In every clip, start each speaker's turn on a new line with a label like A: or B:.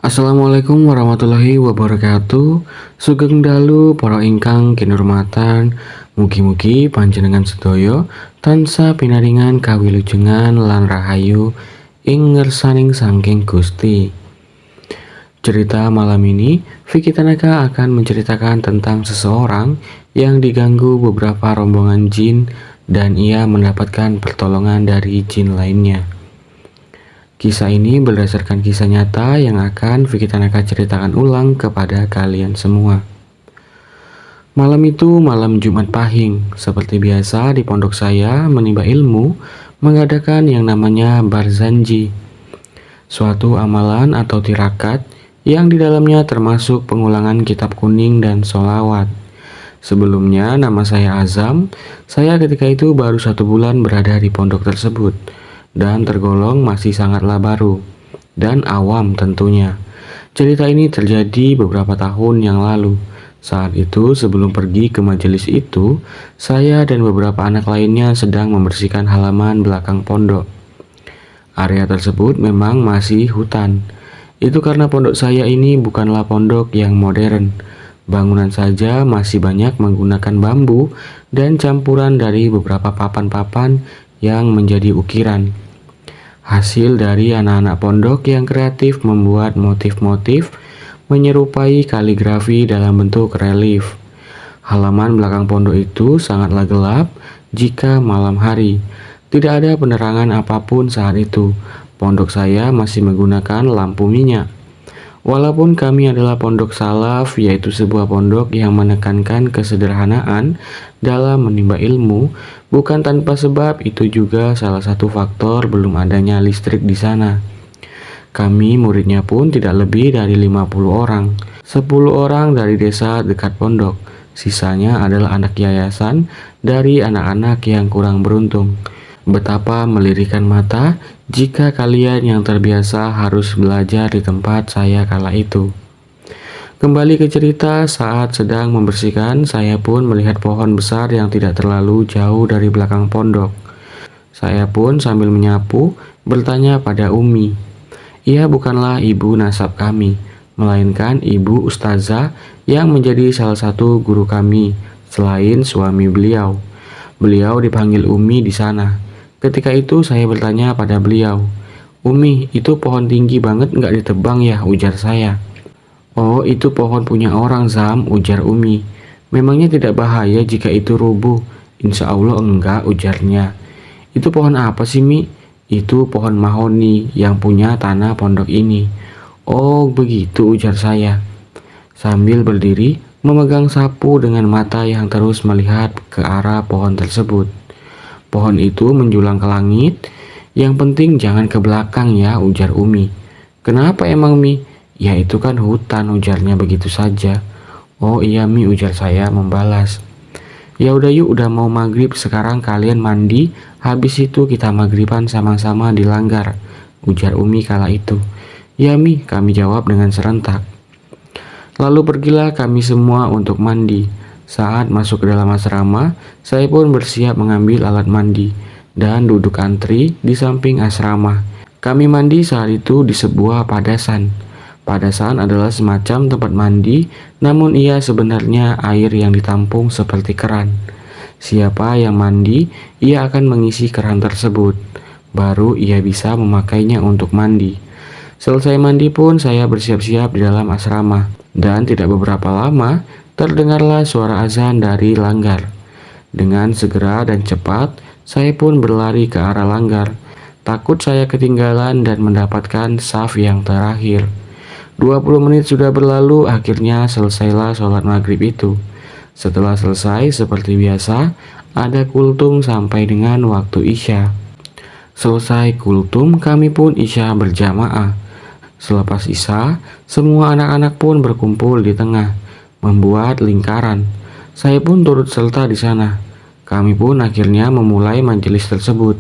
A: Assalamualaikum warahmatullahi wabarakatuh. Sugeng dalu para ingkang kinurmatan, mugi-mugi panjenengan sedaya tansah pinaringan kawilujengan lan rahayu ing ngersaning saking Gusti. Cerita malam ini, Vicky Tanaka akan menceritakan tentang seseorang yang diganggu beberapa rombongan jin dan ia mendapatkan pertolongan dari jin lainnya. Kisah ini berdasarkan kisah nyata yang akan Vicky Tanaka ceritakan ulang kepada kalian semua. Malam itu malam Jumat Pahing, seperti biasa di pondok saya menimba ilmu mengadakan yang namanya Barzanji, suatu amalan atau tirakat yang di dalamnya termasuk pengulangan kitab kuning dan sholawat. Sebelumnya nama saya Azam, saya ketika itu baru 1 bulan berada di pondok tersebut dan tergolong masih sangatlah baru dan awam tentunya. Cerita ini terjadi beberapa tahun yang lalu. Saat itu sebelum pergi ke majelis itu, saya dan beberapa anak lainnya sedang membersihkan halaman belakang pondok. Area tersebut memang masih hutan. Itu karena pondok saya ini bukanlah pondok yang modern. Bangunan saja masih banyak menggunakan bambu dan campuran dari beberapa papan-papan yang menjadi ukiran. Hasil dari anak-anak pondok yang kreatif membuat motif-motif menyerupai kaligrafi dalam bentuk relief. Halaman belakang pondok itu sangatlah gelap jika malam hari. Tidak ada penerangan apapun saat itu. Pondok saya masih menggunakan lampu minyak. Walaupun kami adalah pondok salaf, yaitu sebuah pondok yang menekankan kesederhanaan dalam menimba ilmu, bukan tanpa sebab itu juga salah satu faktor belum adanya listrik di sana. Kami muridnya pun tidak lebih dari 50 orang. 10 orang dari desa dekat pondok. Sisanya adalah anak yayasan dari anak-anak yang kurang beruntung. Betapa melirikan mata jika kalian yang terbiasa harus belajar di tempat saya kala itu. Kembali ke cerita, saat sedang membersihkan, saya pun melihat pohon besar yang tidak terlalu jauh dari belakang pondok. Saya pun sambil menyapu bertanya pada Umi. Ia bukanlah ibu nasab kami, melainkan ibu ustazah yang menjadi salah satu guru kami selain suami beliau. Beliau dipanggil Umi di sana. Ketika itu saya bertanya pada beliau, "Umi, itu pohon tinggi banget nggak ditebang ya?" ujar saya. "Oh, itu pohon punya orang, Zam," ujar Umi. "Memangnya tidak bahaya jika itu rubuh?" "Insya Allah enggak," ujarnya. "Itu pohon apa sih, Mi?" "Itu pohon mahoni yang punya tanah pondok ini." "Oh, begitu," ujar saya, sambil berdiri memegang sapu dengan mata yang terus melihat ke arah pohon tersebut. "Pohon itu menjulang ke langit. Yang penting jangan ke belakang ya," ujar Umi. "Kenapa emang, Mi?" "Ya itu kan hutan," ujarnya begitu saja. "Oh iya, Mi," ujar saya membalas. "Ya udah yuk, udah mau maghrib, sekarang kalian mandi, habis itu kita maghriban sama-sama di langgar," ujar Umi kala itu. "Ya Mi," kami jawab dengan serentak. Lalu pergilah kami semua untuk mandi. Saat masuk ke dalam asrama, saya pun bersiap mengambil alat mandi dan duduk antri di samping asrama. Kami mandi saat itu di sebuah padasan. Padasan adalah semacam tempat mandi, namun ia sebenarnya air yang ditampung seperti keran. Siapa yang mandi, ia akan mengisi keran tersebut. Baru ia bisa memakainya untuk mandi. Selesai mandi pun saya bersiap-siap di dalam asrama. Dan tidak beberapa lama, terdengarlah suara azan dari langgar. Dengan segera dan cepat, saya pun berlari ke arah langgar. Takut saya ketinggalan dan mendapatkan saf yang terakhir. 20 menit sudah berlalu, akhirnya selesailah sholat maghrib itu. Setelah selesai, seperti biasa, ada kultum sampai dengan waktu isya. Selesai kultum, kami pun isya berjamaah. Selepas isya, semua anak-anak pun berkumpul di tengah, membuat lingkaran. Saya pun turut serta di sana. Kami pun akhirnya memulai majelis tersebut.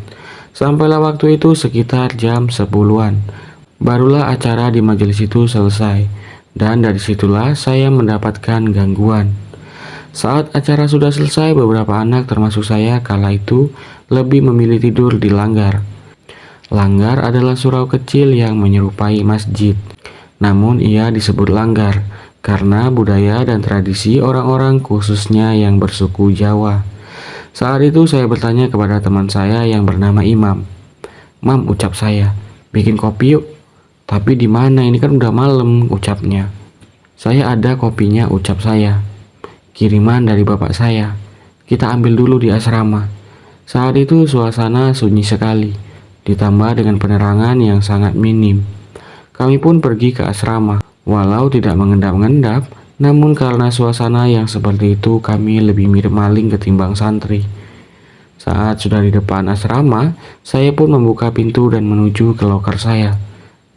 A: Sampailah waktu itu sekitar jam 10-an. Barulah acara di majelis itu selesai. Dan dari situlah saya mendapatkan gangguan. Saat acara sudah selesai, beberapa anak termasuk saya kala itu lebih memilih tidur di langgar. Langgar adalah surau kecil yang menyerupai masjid. Namun ia disebut langgar karena budaya dan tradisi orang-orang khususnya yang bersuku Jawa. Saat itu saya bertanya kepada teman saya yang bernama Imam. "Mam," ucap saya, "bikin kopi yuk." "Tapi di mana? Ini kan udah malam," ucapnya. "Saya ada kopinya," ucap saya. "Kiriman dari bapak saya. Kita ambil dulu di asrama." Saat itu suasana sunyi sekali, ditambah dengan penerangan yang sangat minim. Kami pun pergi ke asrama. Walau tidak mengendap-endap, namun karena suasana yang seperti itu kami lebih mirip maling ketimbang santri. Saat sudah di depan asrama, saya pun membuka pintu dan menuju ke loker saya.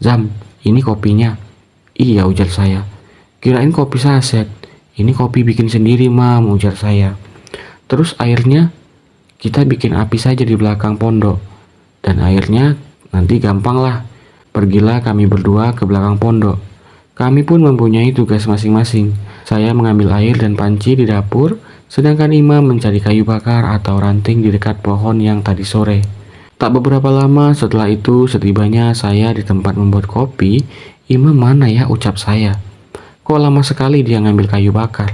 A: "Zam, ini kopinya." "Iya," ujar saya. "Kirain kopi saset." "Ini kopi bikin sendiri, Mam," ujar saya. "Terus airnya?" "Kita bikin api saja di belakang pondok. Dan airnya nanti gampang lah." Pergilah kami berdua ke belakang pondok. Kami pun mempunyai tugas masing-masing. Saya mengambil air dan panci di dapur, sedangkan Imam mencari kayu bakar atau ranting di dekat pohon yang tadi sore. Tak beberapa lama setelah itu, setibanya saya di tempat membuat kopi, "Imam mana ya?" ucap saya. "Kok lama sekali dia ngambil kayu bakar?"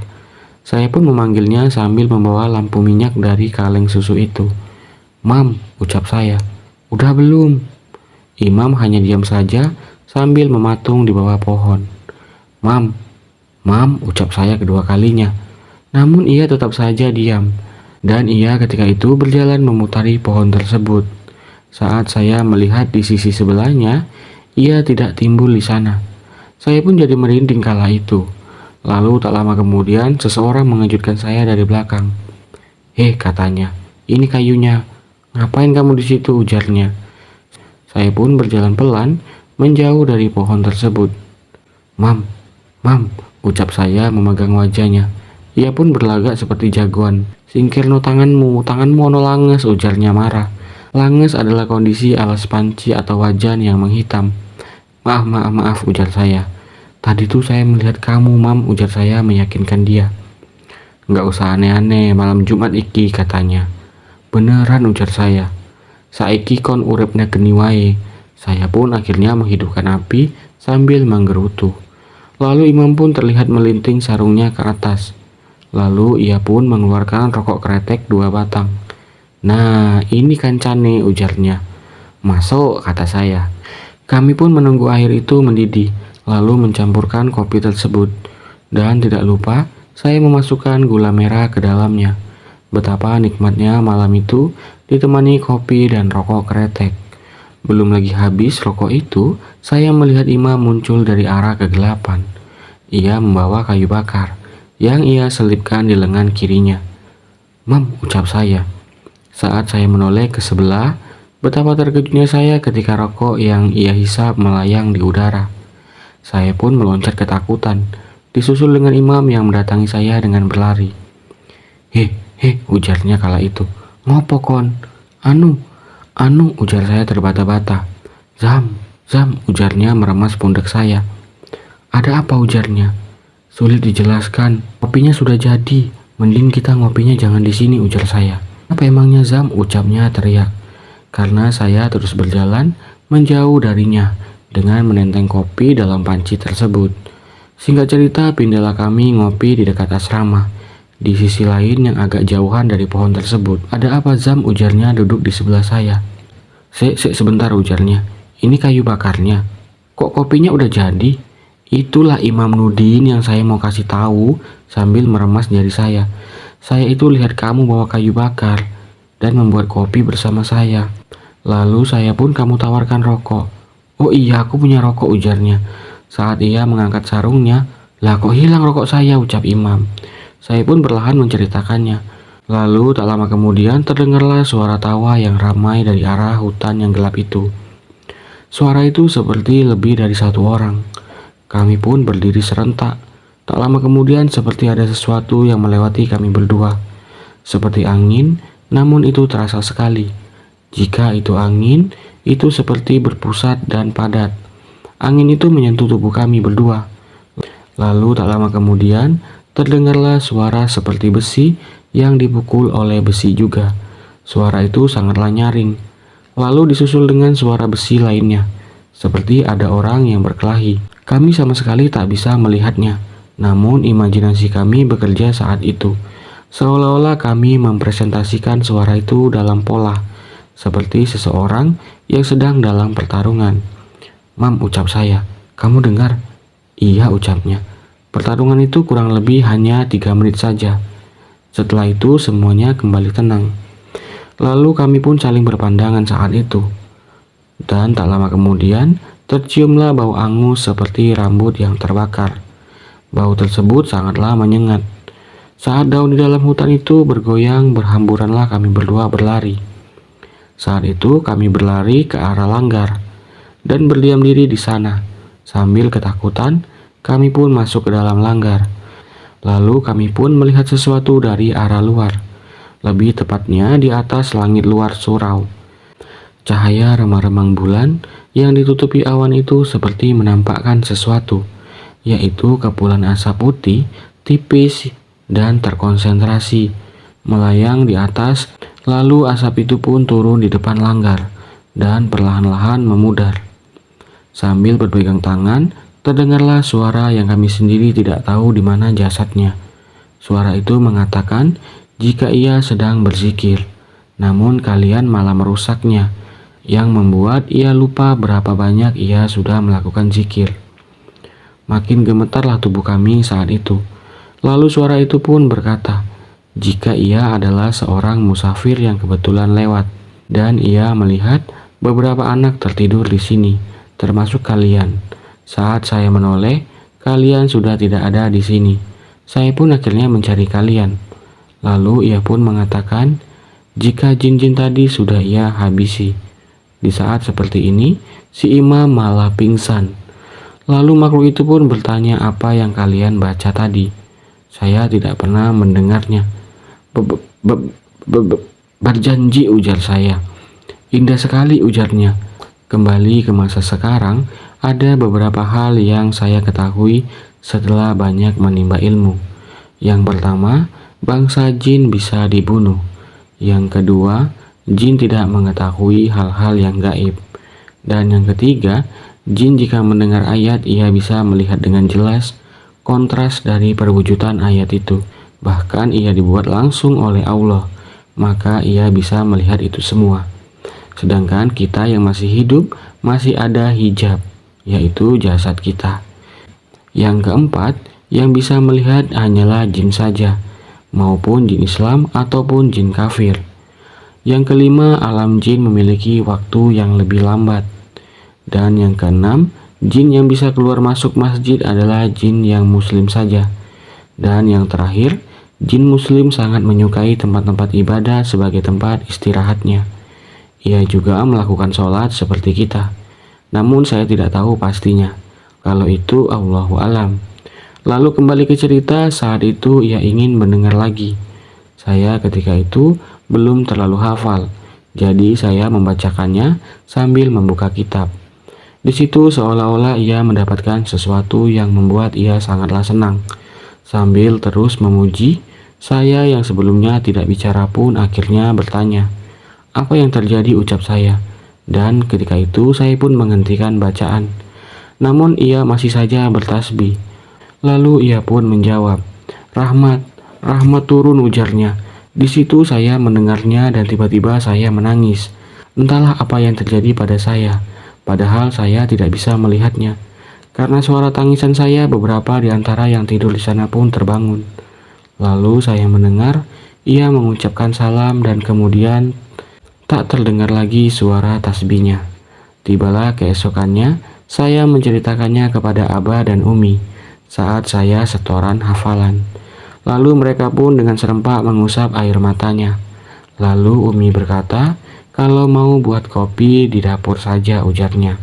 A: Saya pun memanggilnya sambil membawa lampu minyak dari kaleng susu itu. "Mam," ucap saya, "udah belum?" Imam hanya diam saja sambil mematung di bawah pohon. "Mam, Mam," ucap saya kedua kalinya. Namun ia tetap saja diam. Dan ia ketika itu berjalan memutari pohon tersebut. Saat saya melihat di sisi sebelahnya, ia tidak timbul di sana. Saya pun jadi merinding kala itu. Lalu tak lama kemudian seseorang mengejutkan saya dari belakang. "Heh," katanya, "ini kayunya. Ngapain kamu di situ?" ujarnya. Saya pun berjalan pelan menjauh dari pohon tersebut. "Mam, Mam," ucap saya memegang wajahnya. Ia pun berlagak seperti jagoan. "Singkirno tanganmu ono langes," ujarnya marah. Langes adalah kondisi alas panci atau wajan yang menghitam. Maaf," ujar saya. "Tadi tuh saya melihat kamu, Mam," ujar saya meyakinkan dia. "Nggak usah aneh-aneh, malam Jumat iki," katanya. "Beneran," ujar saya. "Saiki kon uripnya geni wae." Saya pun akhirnya menghidupkan api sambil menggerutu. Lalu Imam pun terlihat melinting sarungnya ke atas. Lalu ia pun mengeluarkan rokok kretek 2 batang. "Nah, ini kancane," ujarnya. "Masuk," kata saya. Kami pun menunggu air itu mendidih, lalu mencampurkan kopi tersebut. Dan tidak lupa, saya memasukkan gula merah ke dalamnya. Betapa nikmatnya malam itu ditemani kopi dan rokok kretek. Belum lagi habis rokok itu, saya melihat Imam muncul dari arah kegelapan. Ia membawa kayu bakar yang ia selipkan di lengan kirinya. "Mam," ucap saya. Saat saya menoleh ke sebelah, betapa terkejutnya saya ketika rokok yang ia hisap melayang di udara. Saya pun meloncat ketakutan, disusul dengan Imam yang mendatangi saya dengan berlari. "Heh, ujarnya kala itu. "Ngopo kon?" Anu, ujar saya terbata-bata. Zam, ujarnya meremas pundak saya. "Ada apa?" ujarnya. "Sulit dijelaskan, kopinya sudah jadi. Mending kita ngopinya jangan di sini," ujar saya. "Apa emangnya, Zam?" ucapnya teriak. Karena saya terus berjalan menjauh darinya dengan menenteng kopi dalam panci tersebut. Singkat cerita, pindahlah kami ngopi di dekat asrama. Di sisi lain yang agak jauhan dari pohon tersebut. "Ada apa, Zam?" ujarnya duduk di sebelah saya. Sebentar," ujarnya. "Ini kayu bakarnya. Kok kopinya udah jadi?" "Itulah Imam Nudin yang saya mau kasih tahu," sambil meremas jari saya. "Saya itu lihat kamu bawa kayu bakar dan membuat kopi bersama saya. Lalu saya pun kamu tawarkan rokok." "Oh iya, aku punya rokok," ujarnya. Saat ia mengangkat sarungnya, "Lah kok hilang rokok saya?" ucap Imam. Saya pun perlahan menceritakannya. Lalu tak lama kemudian terdengarlah suara tawa yang ramai dari arah hutan yang gelap itu. Suara itu seperti lebih dari 1 orang. Kami pun berdiri serentak. Tak lama kemudian seperti ada sesuatu yang melewati kami berdua. Seperti angin, namun itu terasa sekali. Jika itu angin, itu seperti berpusat dan padat. Angin itu menyentuh tubuh kami berdua. Lalu tak lama kemudian terdengarlah suara seperti besi yang dipukul oleh besi juga. Suara itu sangatlah nyaring. Lalu disusul dengan suara besi lainnya, seperti ada orang yang berkelahi. Kami sama sekali tak bisa melihatnya, namun imajinasi kami bekerja saat itu. Seolah-olah kami mempresentasikan suara itu dalam pola, seperti seseorang yang sedang dalam pertarungan. "Mam," ucap saya, "kamu dengar?" "Iya," ucapnya. Pertarungan itu kurang lebih hanya 3 menit saja. Setelah itu semuanya kembali tenang. Lalu kami pun saling berpandangan saat itu. Dan tak lama kemudian, terciumlah bau angus seperti rambut yang terbakar. Bau tersebut sangatlah menyengat. Saat daun di dalam hutan itu bergoyang, berhamburanlah kami berdua berlari. Saat itu kami berlari ke arah langgar dan berdiam diri di sana. Sambil ketakutan, kami pun masuk ke dalam langgar. Lalu kami pun melihat sesuatu dari arah luar. Lebih tepatnya di atas langit luar surau. Cahaya remang-remang bulan yang ditutupi awan itu seperti menampakkan sesuatu, yaitu kepulan asap putih, tipis, dan terkonsentrasi, melayang di atas, lalu asap itu pun turun di depan langgar, dan perlahan-lahan memudar. Sambil berpegang tangan, terdengarlah suara yang kami sendiri tidak tahu di mana jasadnya. Suara itu mengatakan jika ia sedang berzikir, namun kalian malah merusaknya, yang membuat ia lupa berapa banyak ia sudah melakukan zikir. Makin gemetarlah tubuh kami saat itu. Lalu suara itu pun berkata, jika ia adalah seorang musafir yang kebetulan lewat, dan ia melihat beberapa anak tertidur di sini, termasuk kalian. Saat saya menoleh, kalian sudah tidak ada di sini. Saya pun akhirnya mencari kalian. Lalu ia pun mengatakan, jika jin-jin tadi sudah ia habisi. Di saat seperti ini, si imam malah pingsan. Lalu makhluk itu pun bertanya apa yang kalian baca tadi. Saya tidak pernah mendengarnya. Berjanji, ujar saya. Indah sekali, ujarnya. Kembali ke masa sekarang, ada beberapa hal yang saya ketahui setelah banyak menimba ilmu. Yang pertama, bangsa jin bisa dibunuh. Yang kedua, jin tidak mengetahui hal-hal yang gaib. Dan yang ketiga, jin jika mendengar ayat ia bisa melihat dengan jelas kontras dari perwujudan ayat itu. Bahkan ia dibuat langsung oleh Allah, maka ia bisa melihat itu semua. Sedangkan kita yang masih hidup masih ada hijab, yaitu jasad kita. Yang keempat, yang bisa melihat hanyalah jin saja, maupun jin Islam ataupun jin kafir. Yang kelima, alam jin memiliki waktu yang lebih lambat. Dan yang keenam, jin yang bisa keluar masuk masjid adalah jin yang muslim saja. Dan yang terakhir, jin muslim sangat menyukai tempat-tempat ibadah sebagai tempat istirahatnya. Ia juga melakukan sholat seperti kita. Namun saya tidak tahu pastinya. Kalau itu Allahu alam. Lalu kembali ke cerita, saat itu ia ingin mendengar lagi. Saya ketika itu belum terlalu hafal, jadi saya membacakannya sambil membuka kitab. Di situ seolah-olah ia mendapatkan sesuatu yang membuat ia sangatlah senang. Sambil terus memuji, saya yang sebelumnya tidak bicara pun akhirnya bertanya, "Apa yang terjadi?" ucap saya. Dan ketika itu saya pun menghentikan bacaan. Namun ia masih saja bertasbih. Lalu ia pun menjawab, "Rahmat, rahmat turun," ujarnya. Di situ saya mendengarnya dan tiba-tiba saya menangis. Entahlah apa yang terjadi pada saya, padahal saya tidak bisa melihatnya. Karena suara tangisan saya, beberapa di antara yang tidur di sana pun terbangun. Lalu saya mendengar ia mengucapkan salam dan kemudian tak terdengar lagi suara tasbihnya. Tibalah keesokannya, saya menceritakannya kepada Abah dan Umi saat saya setoran hafalan. Lalu mereka pun dengan serempak mengusap air matanya. Lalu Umi berkata, "Kalau mau buat kopi di dapur saja," ujarnya.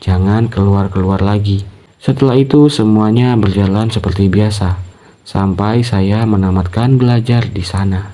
A: "Jangan keluar-keluar lagi." Setelah itu semuanya berjalan seperti biasa, sampai saya menamatkan belajar di sana.